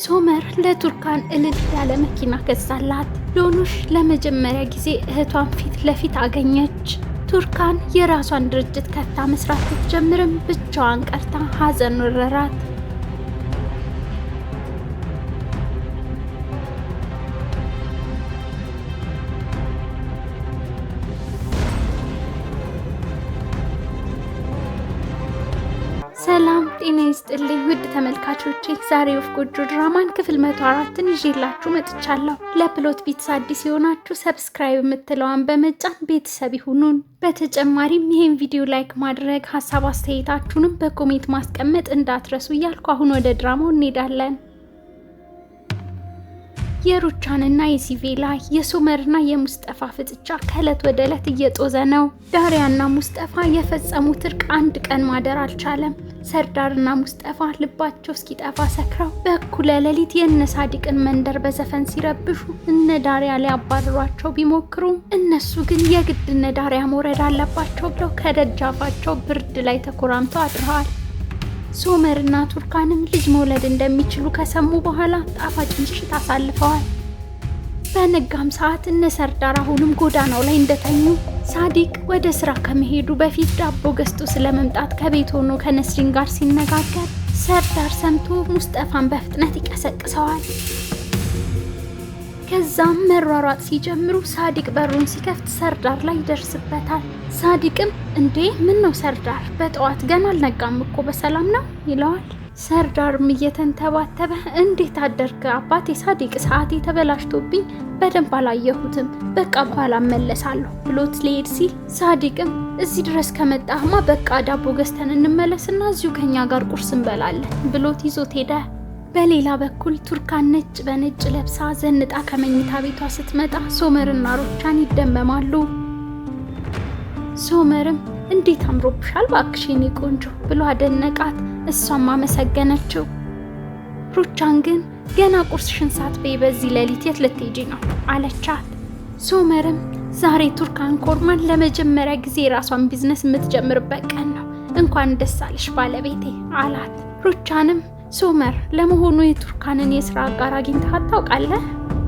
ሶመር ለቱርካን እልል ያለ መኪና ገዛላት። ሎኑሽ ለመጀመሪያ ጊዜ እህቷን ፊት ለፊት አገኘች። ቱርካን የራሷን ድርጅት ከፍታ መስራት ብትጀምርም ብቻዋን ቀርታ ሀዘን ወረራት። ሰላም ጤና ይስጥልኝ ውድ ተመልካቾቼ፣ ዛሬ ወፍ ጎጆ ድራማን ክፍል 104ን ይዤላችሁ መጥቻለሁ። ለፕሎት ቢትስ አዲስ የሆናችሁ ሰብስክራይብ የምትለዋን በመጫን ቤተሰብ ይሁኑን። በተጨማሪም ይህን ቪዲዮ ላይክ ማድረግ፣ ሀሳብ አስተያየታችሁንም በኮሜንት ማስቀመጥ እንዳትረሱ እያልኩ አሁን ወደ ድራማው እንሄዳለን። የሩቻንና የሲቬላ የሶመርና የሙስጠፋ ፍጥጫ ከእለት ወደ እለት እየጦዘ ነው። ዳሪያና ሙስጠፋ የፈጸሙት እርቅ አንድ ቀን ማደር አልቻለም። ሰርዳርና ሙስጠፋ ልባቸው እስኪጠፋ ሰክረው በእኩለ ሌሊት የእነ ሳዲቅን መንደር በዘፈን ሲረብሹ እነ ዳሪያ ሊያባርሯቸው ቢሞክሩ እነሱ ግን የግድ እነ ዳሪያ መውረድ አለባቸው ብለው ከደጃፋቸው ብርድ ላይ ተኮራምተው አድረዋል። ሶመርና ቱርካንም ልጅ መውለድ እንደሚችሉ ከሰሙ በኋላ ጣፋጭ ምሽት አሳልፈዋል። በነጋም ሰዓት እነ ሰርዳር አሁንም ጎዳናው ላይ እንደተኙ፣ ሳዲቅ ወደ ስራ ከመሄዱ በፊት ዳቦ ገዝቶ ስለመምጣት ከቤት ሆኖ ከነስሪን ጋር ሲነጋገር ሰርዳር ሰምቶ ሙስጠፋን በፍጥነት ይቀሰቅሰዋል። ከዛም መሯሯጥ ሲጀምሩ ሳዲቅ በሩን ሲከፍት ሰርዳር ላይ ይደርስበታል። ሳዲቅም እንዴ ምን ነው ሰርዳር፣ በጠዋት ገና አልነጋም እኮ በሰላም ነው ይለዋል። ሰርዳርም እየተንተባተበ እንዴት አደርክ አባቴ ሳዲቅ፣ ሰዓቴ ተበላሽቶብኝ በደንብ አላየሁትም፣ በቃ በኋላ እመለሳለሁ ብሎት ሊሄድ ሲል ሳዲቅም እዚህ ድረስ ከመጣህማ በቃ ዳቦ ገዝተን እንመለስና እዚሁ ከኛ ጋር ቁርስ እንበላለን ብሎት ይዞት ሄደ። በሌላ በኩል ቱርካን ነጭ በነጭ ለብሳ ዘንጣ ከመኝታ ቤቷ ስትመጣ ሶመርና ሩቻን ይደመማሉ። ሶመርም እንዴት አምሮብሻል ባክሽ የኔ ቆንጆ ብሎ አደነቃት። እሷም አመሰገነችው። ሩቻን ግን ገና ቁርስሽን ሳትበይ በዚህ ሌሊት የት ልትሄጂ ነው አለቻት። ሶመርም ዛሬ ቱርካን ኮርማን ለመጀመሪያ ጊዜ የራሷን ቢዝነስ የምትጀምርበት ቀን ነው፣ እንኳን ደስ አለሽ ባለቤቴ አላት። ሩቻንም ሶመር ለመሆኑ የቱርካንን የስራ አጋር አግኝተሃት ታውቃለህ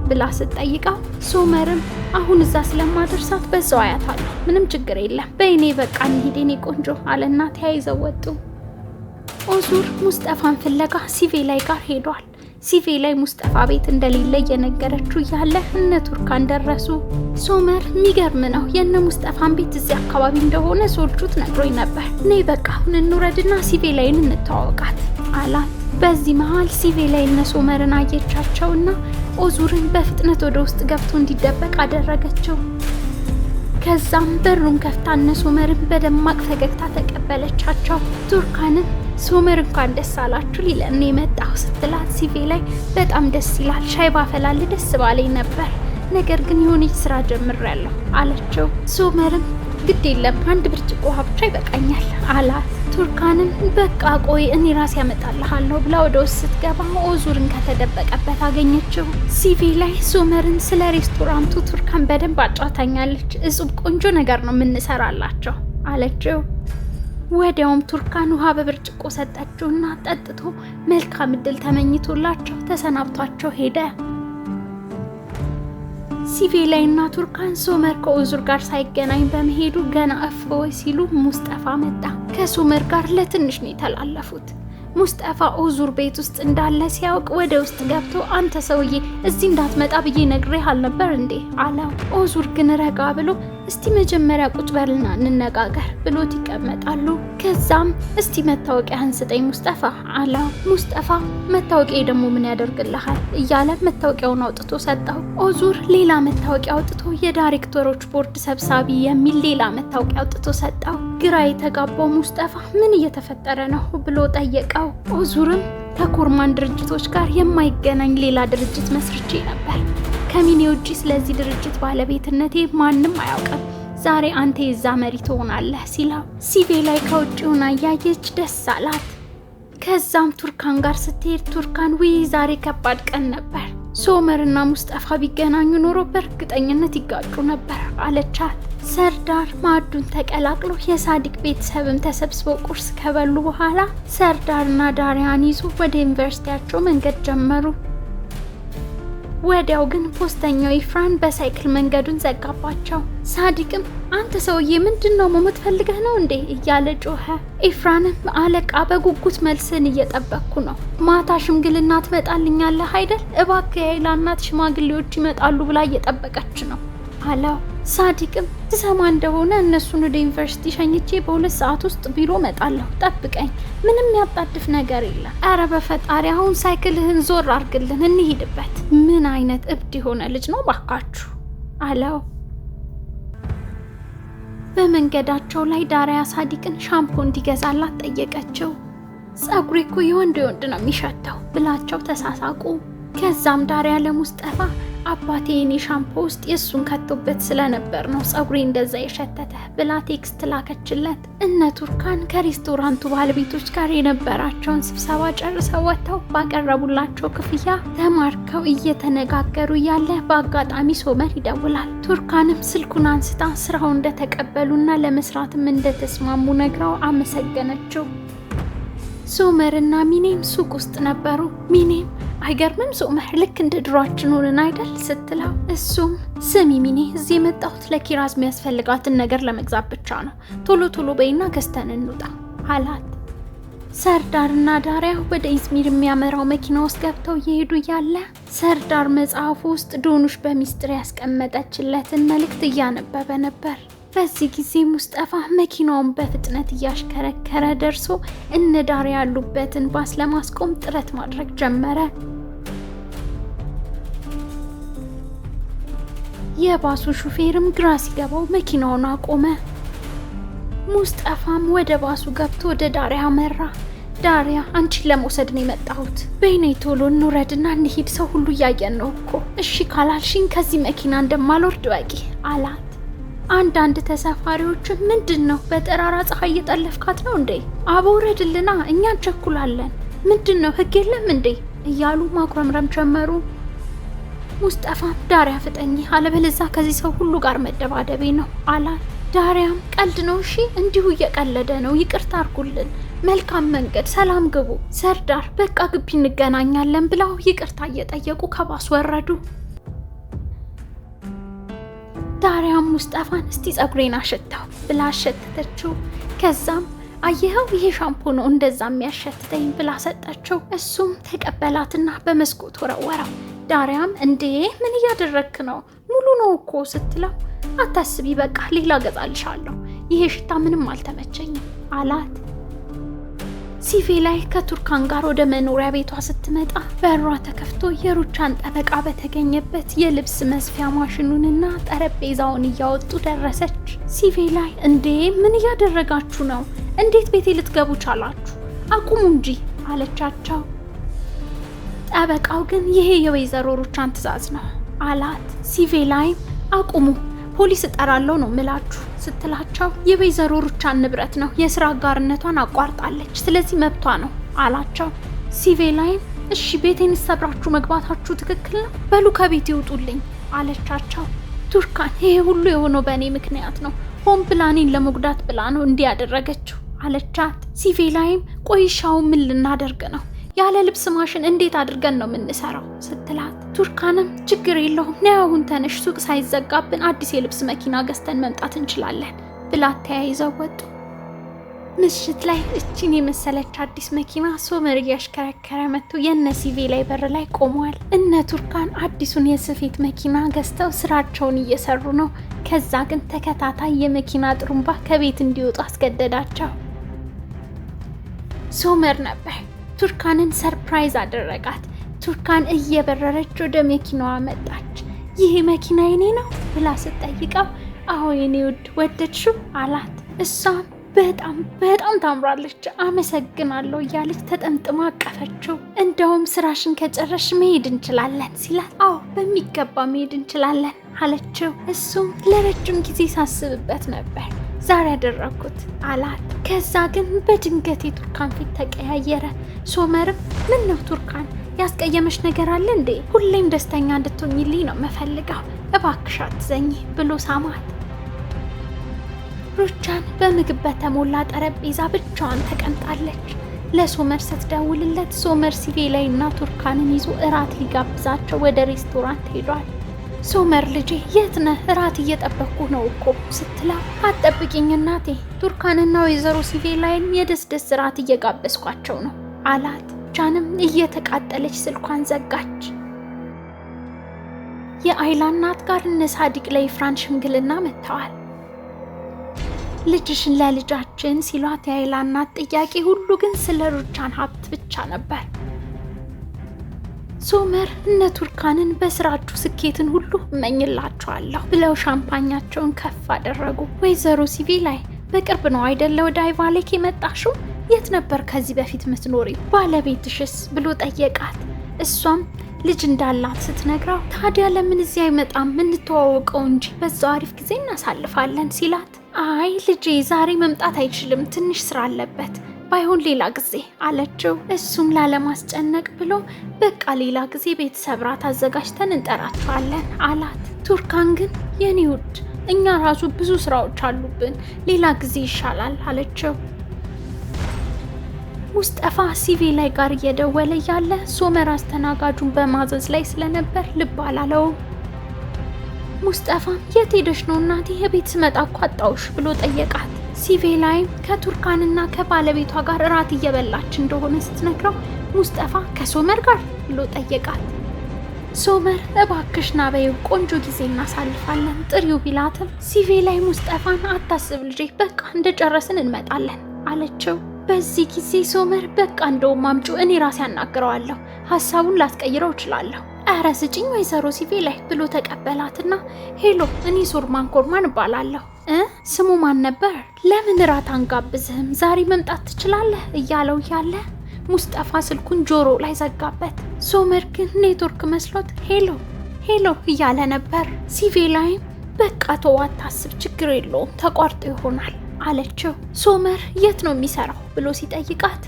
ብላ ስትጠይቀው ሶመርም አሁን እዛ ስለማደርሳት በዛው አያታለሁ፣ ምንም ችግር የለም በእኔ በቃ እንሂድ የኔ ቆንጆ አለና ተያይዘው ወጡ። ኦዙር ሙስጠፋን ፍለጋ ሲቬላይ ጋር ሄዷል። ሲቬላይ ሙስጠፋ ቤት እንደሌለ እየነገረችው እያለ እነ ቱርካን ደረሱ። ሶመር የሚገርም ነው የእነ ሙስጠፋን ቤት እዚህ አካባቢ እንደሆነ ሶልቹት ነግሮኝ ነበር፣ ነይ በቃ አሁን እንውረድና ሲቬላይን እንተዋወቃት አላት። በዚህ መሃል ሲቬላይ እነ ሶመርን አየቻቸውና ኦዙርን በፍጥነት ወደ ውስጥ ገብቶ እንዲደበቅ አደረገችው። ከዛም በሩን ከፍታ እነ ሶመርን በደማቅ ፈገግታ ተቀበለቻቸው። ቱርካንም ሶመር እንኳን ደስ አላችሁ ሊለን የመጣው ስትላት ሲቬላይ በጣም ደስ ይላል፣ ሻይ ባፈላል ደስ ባለኝ ነበር፣ ነገር ግን የሆነች ስራ ጀምሬያለሁ አለችው። ሶመርም ግድ የለም አንድ ብርጭቆ ውሃ ብቻ ይበቃኛል አላት። ቱርካንም በቃ ቆይ እኔ ራሴ ያመጣልሃለሁ ብላ ወደ ውስጥ ስትገባ ኦዙርን ከተደበቀበት አገኘችው። ሲቬላይ ሶመርን ስለ ሬስቶራንቱ ቱርካን በደንብ አጫውታኛለች፣ እጹብ ቆንጆ ነገር ነው የምንሰራላቸው አለችው። ወዲያውም ቱርካን ውሃ በብርጭቆ ሰጠችውና ጠጥቶ መልካም እድል ተመኝቶላቸው ተሰናብቷቸው ሄደ። ሲቬላይና ቱርካን ሶመር ከኦዙር ጋር ሳይገናኝ በመሄዱ ገና እፎይ ሲሉ ሙስጠፋ መጣ። ከሶመር ጋር ለትንሽ ነው የተላለፉት። ሙስጠፋ ኦዙር ቤት ውስጥ እንዳለ ሲያውቅ ወደ ውስጥ ገብቶ አንተ ሰውዬ እዚህ እንዳትመጣ ብዬ ነግሬህ አልነበር እንዴ አለው። ኦዙር ግን ረጋ ብሎ እስቲ መጀመሪያ ቁጭ በልና እንነጋገር ብሎት ይቀመጣሉ። ከዛም እስቲ መታወቂያህን ስጠኝ ሙስጠፋ አለው። ሙስጠፋ መታወቂያ ደግሞ ምን ያደርግልሃል እያለ መታወቂያውን አውጥቶ ሰጠው። ኦዙር ሌላ መታወቂያ አውጥቶ የዳይሬክተሮች ቦርድ ሰብሳቢ የሚል ሌላ መታወቂያ አውጥቶ ሰጠው። ግራ የተጋባው ሙስጠፋ ምን እየተፈጠረ ነው ብሎ ጠየቀው። ኦዙርም ከኮርማን ድርጅቶች ጋር የማይገናኝ ሌላ ድርጅት መስርቼ ነበር፣ ከሚኔ ውጪ ስለዚህ ድርጅት ባለቤትነቴ ማንም አያውቅም፣ ዛሬ አንተ የዛ መሪ ትሆናለህ ሲለው ሲቬላይ ከውጭ ሆና እያየች ደስ አላት። ከዛም ቱርካን ጋር ስትሄድ ቱርካን ውይ ዛሬ ከባድ ቀን ነበር፣ ሶመርና ሙስጠፋ ቢገናኙ ኖሮ በእርግጠኝነት ይጋጩ ነበር አለቻት። ሰርዳር ማዕዱን ተቀላቅሎ የሳዲቅ ቤተሰብም ተሰብስበው ቁርስ ከበሉ በኋላ ሰርዳርና ዳሪያን ይዞ ወደ ዩኒቨርሲቲያቸው መንገድ ጀመሩ። ወዲያው ግን ፖስተኛው ኢፍራን በሳይክል መንገዱን ዘጋባቸው። ሳዲቅም አንተ ሰውዬ ምንድነው መሞት ፈልገህ ነው እንዴ እያለ ጮኸ። ኢፍራንም አለቃ በጉጉት መልስን እየጠበቅኩ ነው። ማታ ሽምግልና ትመጣልኛለህ አይደል? እባክህ የአይላ እናት ሽማግሌዎች ይመጣሉ ብላ እየጠበቀች ነው አለው። ሳዲቅም ትሰማ እንደሆነ እነሱን ወደ ዩኒቨርሲቲ ሸኝቼ በ2 ሰዓት ውስጥ ቢሮ መጣለሁ፣ ጠብቀኝ። ምንም ያጣድፍ ነገር የለም። አረ በፈጣሪ አሁን ሳይክልህን ዞር አርግልን እንሂድበት። ምን አይነት እብድ የሆነ ልጅ ነው ባካችሁ አለው። በመንገዳቸው ላይ ዳሪያ ሳዲቅን ሻምፖ እንዲገዛላት ጠየቀችው። ጸጉሬ እኮ የወንድ ነው የሚሸተው ብላቸው ተሳሳቁ። ከዛም ዳሪያ ለሙስጠፋ አባቴ የኔ ሻምፖ ውስጥ የሱን ከቶበት ስለነበር ነው ጸጉሬ እንደዛ የሸተተ ብላ ቴክስት ላከችለት። እነ ቱርካን ከሬስቶራንቱ ባለቤቶች ጋር የነበራቸውን ስብሰባ ጨርሰው ወጥተው ባቀረቡላቸው ክፍያ ተማርከው እየተነጋገሩ ያለ በአጋጣሚ ሶመር ይደውላል። ቱርካንም ስልኩን አንስታ ስራው እንደተቀበሉና ለመስራትም እንደተስማሙ ነግረው አመሰገነችው። ሶመርና ሚኔም ሱቅ ውስጥ ነበሩ። ሚኔም አይገርምም ሶመር ልክ እንደ ድሯችን ሆነን አይደል ስትለው፣ እሱም ስሚ ሚኔ እዚህ የመጣሁት ለኪራዝ የሚያስፈልጋትን ነገር ለመግዛት ብቻ ነው፣ ቶሎ ቶሎ በይና ገዝተን እንውጣ አላት። ሰርዳርና ዳሪያ ወደ ኢዝሚር የሚያመራው መኪና ውስጥ ገብተው እየሄዱ እያለ ሰርዳር መጽሐፉ ውስጥ ዶኑሽ በሚስጥር ያስቀመጠችለትን መልእክት እያነበበ ነበር። በዚህ ጊዜ ሙስጠፋ መኪናውን በፍጥነት እያሽከረከረ ደርሶ እነ ዳሪያ ያሉበትን ባስ ለማስቆም ጥረት ማድረግ ጀመረ። የባሱ ሹፌርም ግራ ሲገባው መኪናውን አቆመ። ሙስጠፋም ወደ ባሱ ገብቶ ወደ ዳሪያ አመራ። ዳሪያ አንቺን ለመውሰድ ነው የመጣሁት፣ በይኔ ቶሎ እንውረድና እንሂድ፣ ሰው ሁሉ እያየን ነው እኮ። እሺ ካላልሽኝ ከዚህ መኪና እንደማልወርድ ወቂ አላት። አንዳንድ ተሳፋሪዎች ምንድን ነው በጠራራ ፀሐይ እየጠለፍካት ነው እንዴ? አቦረድልና እኛ እንቸኩላለን። ምንድን ነው ህግ የለም እንዴ? እያሉ ማጉረምረም ጀመሩ። ሙስጠፋም ዳሪያ ፍጠኝ አለበለዚያ ከዚህ ሰው ሁሉ ጋር መደባደቤ ነው አላት። ዳሪያም ቀልድ ነው እሺ፣ እንዲሁ እየቀለደ ነው፣ ይቅርታ አርጉልን፣ መልካም መንገድ፣ ሰላም ግቡ፣ ሰርዳር በቃ ግቢ እንገናኛለን ብለው ይቅርታ እየጠየቁ ከባስ ወረዱ። ዳሪያም ሙስጠፋን እስቲ ጸጉሬን አሸተው ብላ አሸተተችው። ከዛም አየኸው ይሄ ሻምፖ ነው እንደዛ የሚያሸትተኝ ብላ ሰጠችው። እሱም ተቀበላትና በመስኮት ወረወረው። ዳሪያም እንዴ ምን እያደረግክ ነው? ሙሉ ነው እኮ ስትለው አታስቢ በቃ ሌላ ገዛልሻለሁ፣ ይሄ ሽታ ምንም አልተመቸኝም አላት። ሲቪ ላይ ከቱርካን ጋር ወደ መኖሪያ ቤቷ ስትመጣ በሯ ተከፍቶ የሩቻን ጠበቃ በተገኘበት የልብስ መስፊያ ማሽኑንና ጠረጴዛውን እያወጡ ደረሰች። ሲቪ ላይ እንዴ ምን እያደረጋችሁ ነው? እንዴት ቤቴ ልትገቡ ቻላችሁ? አቁሙ እንጂ አለቻቸው። ጠበቃው ግን ይሄ የወይዘሮ ሩቻን ትዕዛዝ ነው አላት። ሲቪ ላይ አቁሙ ፖሊስ እጠራለሁ ነው ምላችሁ ስትላቸው የወይዘሮ ሩቻን ንብረት ነው፣ የስራ አጋርነቷን አቋርጣለች፣ ስለዚህ መብቷ ነው አላቸው። ሲቪ ላይ እሺ ቤቴን ሰብራችሁ መግባታችሁ ትክክል ነው፣ በሉ ከቤት ይውጡልኝ አለቻቸው። ቱርካን ይሄ ሁሉ የሆነው በእኔ ምክንያት ነው፣ ሆን ብላ እኔን ለመጉዳት ብላ ነው እንዲህ ያደረገችው አለቻት። ሲቪ ላይም ቆይሻው ምን ልናደርግ ነው? ያለ ልብስ ማሽን እንዴት አድርገን ነው የምንሰራው ስትላት፣ ቱርካንም ችግር የለውም ነይ አሁን ተነሽ፣ ሱቅ ሳይዘጋብን አዲስ የልብስ መኪና ገዝተን መምጣት እንችላለን ብላ ተያይዘው ወጡ። ምሽት ላይ እቺን የመሰለች አዲስ መኪና ሶመር እያሽከረከረ መጥቶ የነ ሲቪ ላይ በር ላይ ቆመዋል። እነ ቱርካን አዲሱን የስፌት መኪና ገዝተው ስራቸውን እየሰሩ ነው። ከዛ ግን ተከታታይ የመኪና ጥሩምባ ከቤት እንዲወጡ አስገደዳቸው። ሶመር ነበር ቱርካንን ሰርፕራይዝ አደረጋት። ቱርካን እየበረረች ወደ መኪናዋ መጣች። ይሄ መኪና የኔ ነው ብላ ስትጠይቀው አዎ የኔ ውድ ወደድሽው አላት። እሷም በጣም ታምራለች አመሰግናለሁ እያለች ተጠምጥማ አቀፈችው። እንደውም ስራሽን ከጨረሽ መሄድ እንችላለን ሲላት አዎ በሚገባ መሄድ እንችላለን አለችው። እሱም ለረጅም ጊዜ ሳስብበት ነበር ዛሬ ያደረኩት አላት። ከዛ ግን በድንገት የቱርካን ፊት ተቀያየረ። ሶመርም ምን ነው ቱርካን ያስቀየመሽ ነገር አለ እንዴ? ሁሌም ደስተኛ እንድትሆኝልኝ ነው መፈልገው፣ እባክሽ አትዘኝ ብሎ ሳማት። ሩቻን በምግብ በተሞላ ጠረጴዛ ብቻዋን ተቀምጣለች። ለሶመር ስትደውልለት ሶመር ሲቬ ላይና ቱርካንን ይዞ እራት ሊጋብዛቸው ወደ ሬስቶራንት ሄዷል። ሶመር ልጄ የት ነህ? እራት እየጠበቅኩ ነው እኮ ስትለው አትጠብቂኝ እናቴ፣ ቱርካንና ወይዘሮ ሲቬ ላይን የደስደስ እራት እየጋበዝኳቸው ነው አላት። ሩቻንም እየተቃጠለች ስልኳን ዘጋች። የአይላ እናት ጋር እነ ሳዲቅ ለኢፍራን ሽምግልና መጥተዋል። ልጅሽን ለልጃችን ሲሏት የአይላ እናት ጥያቄ ሁሉ ግን ስለ ሩቻን ሀብት ብቻ ነበር። ሶመር እነ ቱርካንን በስራችሁ ስኬትን ሁሉ እመኝላችኋለሁ ብለው ሻምፓኛቸውን ከፍ አደረጉ። ወይዘሮ ሲቪ ላይ በቅርብ ነው አይደለ ወደ አይቫሌክ የመጣሽው? የት ነበር ከዚህ በፊት ምትኖሪው? ባለቤትሽስ ብሎ ጠየቃት። እሷም ልጅ እንዳላት ስትነግራው ታዲያ ለምን እዚህ አይመጣም? እንተዋወቀው እንጂ በዛው አሪፍ ጊዜ እናሳልፋለን ሲላት አይ ልጄ ዛሬ መምጣት አይችልም፣ ትንሽ ስራ አለበት፣ ባይሆን ሌላ ጊዜ አለችው። እሱም ላለማስጨነቅ ብሎ በቃ ሌላ ጊዜ ቤተሰብ ራት አዘጋጅተን እንጠራቸዋለን አላት። ቱርካን ግን የኔ ውድ እኛ ራሱ ብዙ ስራዎች አሉብን፣ ሌላ ጊዜ ይሻላል አለችው። ሙስጠፋ ሲቪ ላይ ጋር እየደወለ ያለ ሶመር አስተናጋጁን በማዘዝ ላይ ስለነበር ልብ አላለውም። ሙስጠፋ የት ሄደሽ ነው እናቴ? የቤት ስመጣ እኮ አጣውሽ ብሎ ጠየቃት። ሲቪ ላይም ከቱርካንና ከባለቤቷ ጋር እራት እየበላች እንደሆነ ስትነግረው ሙስጠፋ ከሶመር ጋር ብሎ ጠየቃት። ሶመር እባክሽ ና በይው ቆንጆ ጊዜ እናሳልፋለን ጥሪው ቢላትም ሲቪ ላይ ሙስጠፋን አታስብ ልጄ በቃ እንደጨረስን እንመጣለን አለችው። በዚህ ጊዜ ሶመር በቃ እንደውም አምጩ እኔ ራሴ ያናግረዋለሁ፣ ሀሳቡን ላስቀይረው እችላለሁ፣ ኧረ ስጪኝ ወይዘሮ ሲቪ ላይ ብሎ ተቀበላትና ሄሎ እኔ ሱርማን ኮርማን እባላለሁ። ስሙ ማን ነበር? ለምን እራት አንጋብዝህም? ዛሬ መምጣት ትችላለህ እያለው ያለ ሙስጠፋ ስልኩን ጆሮ ላይ ዘጋበት። ሶመር ግን ኔትወርክ መስሎት ሄሎ ሄሎ እያለ ነበር። ሲቪ ላይም በቃ ተው አታስብ ችግር የለውም ተቋርጦ ይሆናል አለችው። ሶመር የት ነው የሚሰራው ብሎ ሲጠይቃት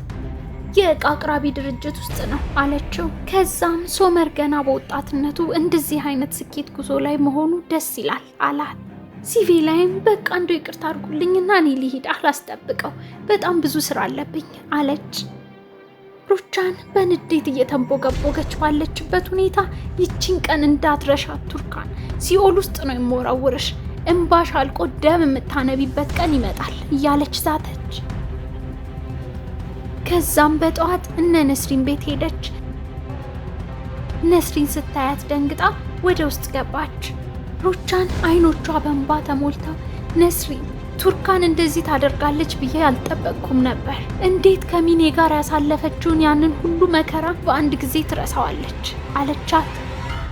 የእቃ አቅራቢ ድርጅት ውስጥ ነው አለችው። ከዛም ሶመር ገና በወጣትነቱ እንደዚህ አይነት ስኬት ጉዞ ላይ መሆኑ ደስ ይላል አላት። ሲቪ ላይም በቃ እንደው ይቅርታ አድርጉልኝና እኔ ልሂድ አላስጠብቀው በጣም ብዙ ስራ አለብኝ አለች። ሩቻን በንዴት እየተንቦገቦገች ባለችበት ሁኔታ ይቺን ቀን እንዳትረሻት ቱርካን፣ ሲኦል ውስጥ ነው የምወረውርሽ፣ እንባሽ አልቆ ደም የምታነቢበት ቀን ይመጣል እያለች ዛተች። ከዛም በጠዋት እነ ነስሪን ቤት ሄደች። ነስሪን ስታያት ደንግጣ ወደ ውስጥ ገባች። ሩቻን አይኖቿ በእንባ ተሞልተው ነስሪን ቱርካን እንደዚህ ታደርጋለች ብዬ አልጠበቅኩም ነበር፣ እንዴት ከሚኔ ጋር ያሳለፈችውን ያንን ሁሉ መከራ በአንድ ጊዜ ትረሳዋለች አለቻት።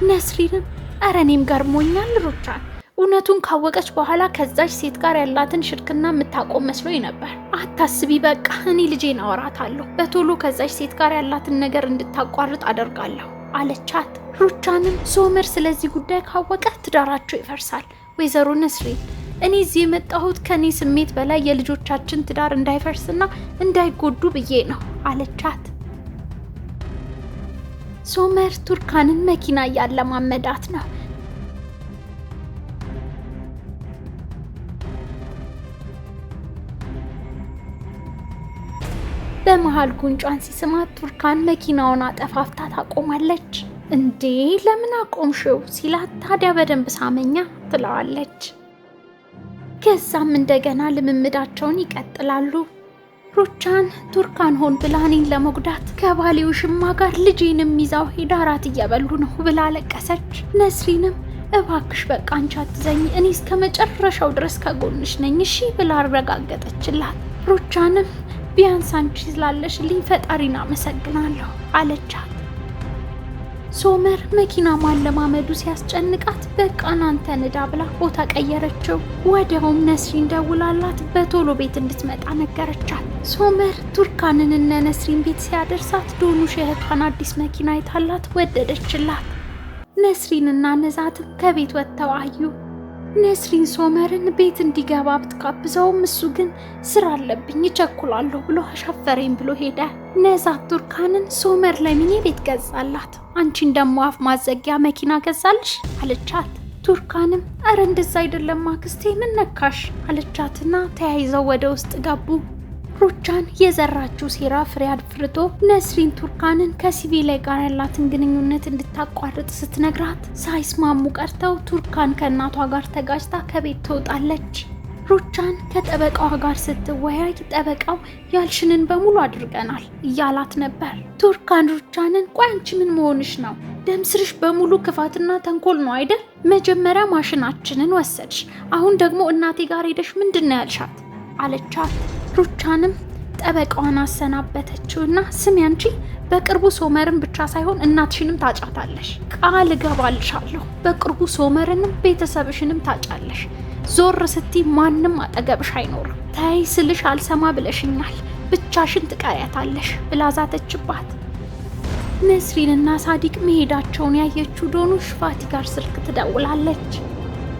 ነስሪንም ኧረ እኔም ገርሞኛል ሩቻን፣ እውነቱን ካወቀች በኋላ ከዛች ሴት ጋር ያላትን ሽርክና የምታቆም መስሎኝ ነበር። አታስቢ በቃ እኔ ልጄን አወራታለሁ፣ በቶሎ ከዛች ሴት ጋር ያላትን ነገር እንድታቋርጥ አደርጋለሁ አለቻት። ሩቻንም ሶመር ስለዚህ ጉዳይ ካወቀ ትዳራቸው ይፈርሳል። ወይዘሮ ነስሪን እኔ እዚህ የመጣሁት ከኔ ስሜት በላይ የልጆቻችን ትዳር እንዳይፈርስና እንዳይጎዱ ብዬ ነው አለቻት። ሶመር ቱርካንን መኪና እያለማመዳት ነው። በመሃል ጉንጯን ሲስማት ቱርካን መኪናውን አጠፋፍታ ታቆማለች። እንዴ ለምን አቆምሽው ሲላት ታዲያ በደንብ ሳመኛ ትለዋለች። ከዛም እንደገና ልምምዳቸውን ይቀጥላሉ። ሩቻን ቱርካን ሆን ብላ እኔን ለመጉዳት ከባሌው ሽማ ጋር ልጄንም ይዛው ሄዳ እራት እየበሉ ነው ብላ ለቀሰች። ነስሪንም እባክሽ በቃ አንቺ አትዘኝ፣ እኔ እስከ መጨረሻው ድረስ ከጎንሽ ነኝ እሺ ብላ አረጋገጠችላት። ሩቻንም ቢያንስ አንቺ ስላለሽልኝ ፈጣሪን አመሰግናለሁ አለቻት። ሶመር መኪና ማለማመዱ ሲያስጨንቃት በቃ ናንተ ንዳ ብላ ቦታ ቀየረችው። ወዲያውም ነስሪን ደውላላት በቶሎ ቤት እንድትመጣ ነገረቻት። ሶመር ቱርካንን እነ ነስሪን ቤት ሲያደርሳት ዶኑሽ እህቷን አዲስ መኪና አይታላት ወደደችላት። ነስሪንና ነዛትም ከቤት ወጥተው አዩ። ነስሪን ሶመርን ቤት እንዲገባ ብትጋብዘውም እሱ ግን ስራ አለብኝ እቸኩላለሁ ብሎ አሻፈረኝ ብሎ ሄደ። ነዛት ቱርካንን ሶመር ለሚኔ ቤት ገዛላት፣ አንቺን ደሞ አፍ ማዘጊያ መኪና ገዛልሽ አለቻት። ቱርካንም አረ እንደዛ አይደለም አክስቴ ምን ነካሽ አለቻትና ተያይዘው ወደ ውስጥ ገቡ። ሩቻን የዘራችው ሴራ ፍሬ አፍርቶ ነስሪን ቱርካንን ከሲቪል ጋር ያላትን ግንኙነት እንድታቋርጥ ስትነግራት ሳይስማሙ ቀርተው ቱርካን ከእናቷ ጋር ተጋጭታ ከቤት ትወጣለች። ሩቻን ከጠበቃዋ ጋር ስትወያይ ጠበቃው ያልሽንን በሙሉ አድርገናል እያላት ነበር። ቱርካን ሩቻንን ቆይ አንቺ ምን መሆንሽ ነው? ደም ስርሽ በሙሉ ክፋትና ተንኮል ነው አይደል? መጀመሪያ ማሽናችንን ወሰድሽ፣ አሁን ደግሞ እናቴ ጋር ሄደሽ ምንድነው ያልሻት አለቻት። ሩቻንም ጠበቃዋን አሰናበተችውና ስሚ አንቺ በቅርቡ ሶመርን ብቻ ሳይሆን እናትሽንም ታጫታለሽ፣ ቃል እገባልሻለሁ። በቅርቡ ሶመርንም ቤተሰብሽንም ታጫለሽ። ዞር ስቲ ማንም አጠገብሽ አይኖርም። ታይ ስልሽ አልሰማ ብለሽኛል፣ ብቻሽን ትቀሪያታለሽ ብላ ዛተችባት። ነስሪንና ሳዲቅ መሄዳቸውን ያየችው ዶኑሽ ፋቲ ጋር ስልክ ትደውላለች።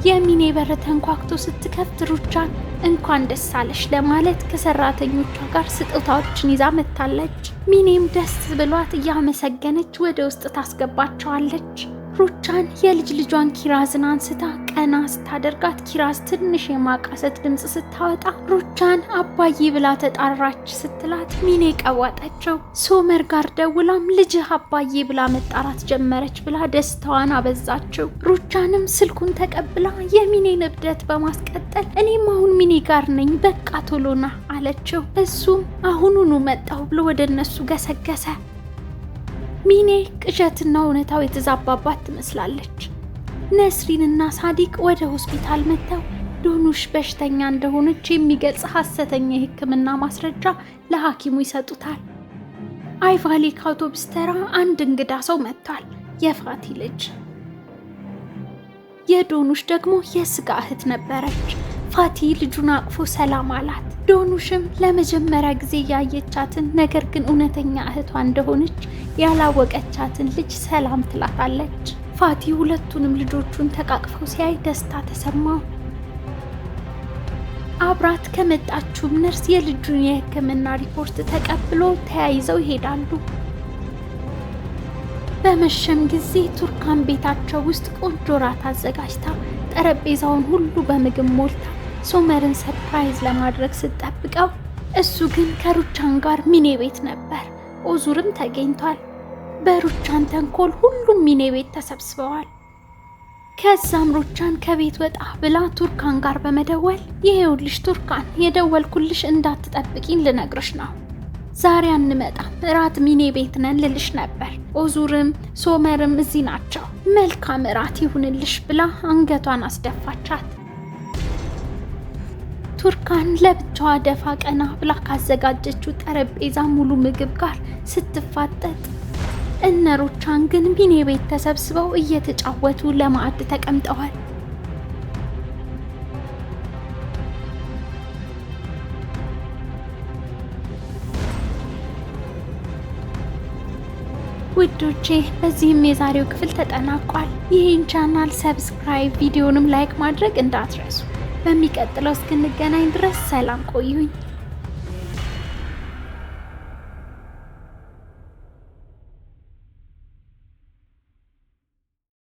የሚኔ በር ተንኳክቶ ስትከፍት ሩቻን እንኳን ደስ አለሽ ለማለት ከሰራተኞቿ ጋር ስጦታዎችን ይዛ መጥታለች። ሚኔም ደስ ብሏት እያመሰገነች ወደ ውስጥ ታስገባቸዋለች። ሩቻን የልጅ ልጇን ኪራዝን አንስታ ቀና ስታደርጋት ኪራዝ ትንሽ የማቃሰት ድምፅ ስታወጣ ሩቻን አባዬ ብላ ተጣራች ስትላት ሚኔ ቀዋጠችው። ሶመር ጋር ደውላም ልጅህ አባዬ ብላ መጣራት ጀመረች ብላ ደስታዋን አበዛችው። ሩቻንም ስልኩን ተቀብላ የሚኔን እብደት በማስቀጠል እኔም አሁን ሚኔ ጋር ነኝ በቃ ቶሎና አለችው። እሱም አሁኑኑ መጣሁ ብሎ ወደ እነሱ ገሰገሰ። ሚኔ ቅዠትና እውነታው የተዛባባት ትመስላለች። ነስሪንና ሳዲቅ ወደ ሆስፒታል መጥተው ዶኑሽ በሽተኛ እንደሆነች የሚገልጽ ሐሰተኛ የሕክምና ማስረጃ ለሐኪሙ ይሰጡታል። አይቫሊ ከአውቶቡስ ተራ አንድ እንግዳ ሰው መጥቷል። የፋቲ ልጅ። የዶኑሽ ደግሞ የስጋ እህት ነበረች። ፋቲ ልጁን አቅፎ ሰላም አላት። ዶኑሽም ለመጀመሪያ ጊዜ ያየቻትን ነገር ግን እውነተኛ እህቷ እንደሆነች ያላወቀቻትን ልጅ ሰላም ትላታለች። ፋቲ ሁለቱንም ልጆቹን ተቃቅፈው ሲያይ ደስታ ተሰማው። አብራት ከመጣችውም ነርስ የልጁን የሕክምና ሪፖርት ተቀብሎ ተያይዘው ይሄዳሉ። በመሸም ጊዜ ቱርካን ቤታቸው ውስጥ ቆንጆ ራት አዘጋጅታ ጠረጴዛውን ሁሉ በምግብ ሞልታ ሶመርን ሰርፕራይዝ ለማድረግ ስትጠብቀው እሱ ግን ከሩቻን ጋር ሚኔ ቤት ነበር። ኦዙርም ተገኝቷል። በሩቻን ተንኮል ሁሉም ሚኔ ቤት ተሰብስበዋል። ከዛም ሩቻን ከቤት ወጣ ብላ ቱርካን ጋር በመደወል ይሄውልሽ ቱርካን የደወልኩልሽ እንዳትጠብቂኝ ልነግርሽ ነው። ዛሬ አንመጣም፣ እራት ሚኔ ቤት ነን ልልሽ ነበር። ኦዙርም ሶመርም እዚህ ናቸው። መልካም እራት ይሁንልሽ ብላ አንገቷን አስደፋቻት። ቱርካን ለብቻዋ ደፋ ቀና ብላ ካዘጋጀችው ጠረጴዛ ሙሉ ምግብ ጋር ስትፋጠጥ እነ ሩቻን ግን ሚኔ ቤት ተሰብስበው እየተጫወቱ ለማዕድ ተቀምጠዋል። ውዶቼ በዚህም የዛሬው ክፍል ተጠናቋል። ይህን ቻናል ሰብስክራይብ፣ ቪዲዮንም ላይክ ማድረግ እንዳትረሱ። በሚቀጥለው እስክንገናኝ ድረስ ሰላም ቆዩኝ።